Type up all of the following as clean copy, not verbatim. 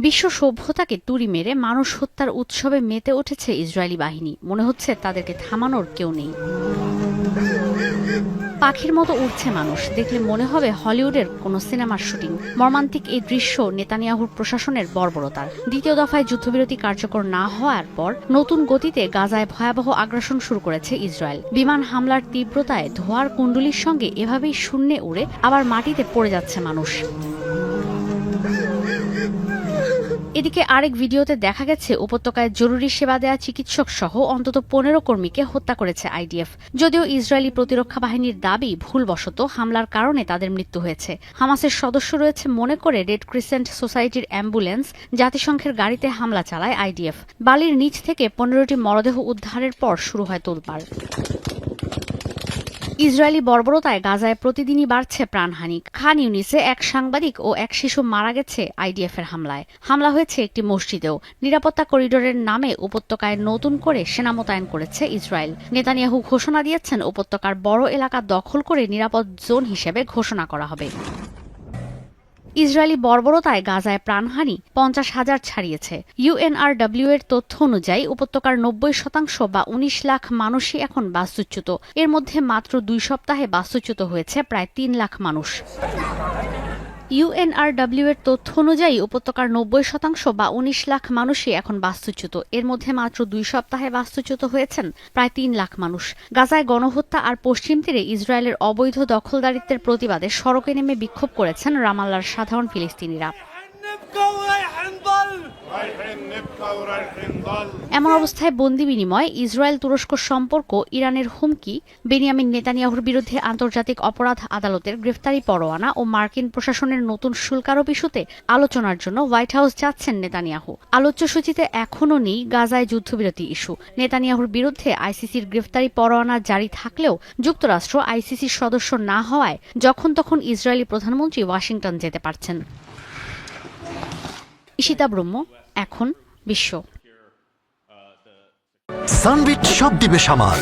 বিশ্ব সভ্যতাকে তুড়ি মেরে মানুষ হত্যার উৎসবে মেতে উঠেছে ইসরায়েলি বাহিনী। মনে হচ্ছে তাদেরকে থামানোর কেউ নেই। পাখির মতো উড়ছে মানুষ, দেখলে মনে হবে হলিউডের কোনো সিনেমার শুটিং। মর্মান্তিক এই দৃশ্য নেতানিয়াহুর প্রশাসনের বর্বরতার। দ্বিতীয় দফায় যুদ্ধবিরতি কার্যকর না হওয়ার পর নতুন গতিতে গাজায় ভয়াবহ আগ্রাসন শুরু করেছে ইসরায়েল। বিমান হামলার তীব্রতায় ধোঁয়ার কুণ্ডলীর সঙ্গে এভাবেই শূন্যে উড়ে আবার মাটিতে পড়ে যাচ্ছে মানুষ। এদিকে আরেক ভিডিওতে দেখা গেছে উপত্যকায় জরুরি সেবা দেয়া চিকিৎসক সহ অন্তত ১৫ কর্মীকে হত্যা করেছে আইডিএফ। যদিও ইসরায়েলি প্রতিরক্ষা বাহিনীর দাবি ভুলবশত হামলার কারণে তাদের মৃত্যু হয়েছে। হামাসের সদস্য রয়েছে মনে করে রেড ক্রিসেন্ট সোসাইটির অ্যাম্বুলেন্স জাতিসংঘের গাড়িতে হামলা চালায় আইডিএফ। বালির নিচ থেকে ১৫টি মরদেহ উদ্ধারের পর শুরু হয় তোলপাড়। ইসরায়েলি বর্বরতায় গাজায় প্রতিদিনই বাড়ছে প্রাণহানি। খান ইউনিসে এক সাংবাদিক ও এক শিশু মারা গেছে আইডিএফের হামলায়। হামলা হয়েছে একটি মসজিদেও। নিরাপত্তা করিডোরের নামে উপত্যকায় নতুন করে সেনা মোতায়েন করেছে ইসরায়েল। নেতানিয়াহু ঘোষণা দিয়েছেন উপত্যকার বড় এলাকা দখল করে নিরাপদ জোন হিসেবে ঘোষণা করা হবে। ইসরায়েলি বর্বরতায় গাজায় প্রাণহানি ৫০,০০০ ছাড়িয়েছে। ইউএনআরডব্লিউ এর তথ্য অনুযায়ী উপত্যকার ৯০% বা ১৯ লাখ মানুষই এখন বাস্তুচ্যুত। এর মধ্যে মাত্র ২ সপ্তাহে বাস্তুচ্যুত হয়েছে প্রায় ৩ লাখ মানুষ। ইউএনআরডব্লিউ এর তথ্য অনুযায়ী উপত্যকার ৯০% বা ১৯ লাখ মানুষই এখন বাস্তুচ্যুত। এর মধ্যে মাত্র ২ সপ্তাহে বাস্তুচ্যুত হয়েছেন প্রায় ৩ লাখ মানুষ। গাজায় গণহত্যা আর পশ্চিম তীরে ইসরায়েলের অবৈধ দখলদারিত্বের প্রতিবাদে সড়কে নেমে বিক্ষোভ করেছেন রামাল্লার সাধারণ ফিলিস্তিনিরা। এমন অবস্থায় বন্দি বিনিময়, ইসরায়েল তুরস্ক সম্পর্ক, ইরানের হুমকি, বেনিয়ামিন নেতানিয়াহুর বিরুদ্ধে আন্তর্জাতিক অপরাধ আদালতের গ্রেফতারি পরোয়ানা ও মার্কিন প্রশাসনের নতুন শুল্ক আরোপ ইস্যুতে আলোচনার জন্য হোয়াইট হাউস যাচ্ছেন নেতানিয়াহু। আলোচ্য সূচিতে এখনও নেই গাজায় যুদ্ধবিরতি ইস্যু। নেতানিয়াহুর বিরুদ্ধে আইসিসির গ্রেফতারি পরোয়ানা জারি থাকলেও যুক্তরাষ্ট্র আইসিসির সদস্য না হওয়ায় যখন তখন ইসরায়েলি প্রধানমন্ত্রী ওয়াশিংটন যেতে পারছেন। ঈশিতা ব্রহ্ম, এখন বিশ্ব। সানবিট সব দিবে সামাল।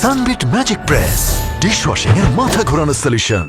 সানবিট ম্যাজিক প্রেস ডিশওয়াশিং এর মাথা ঘোরানো সলিউশন।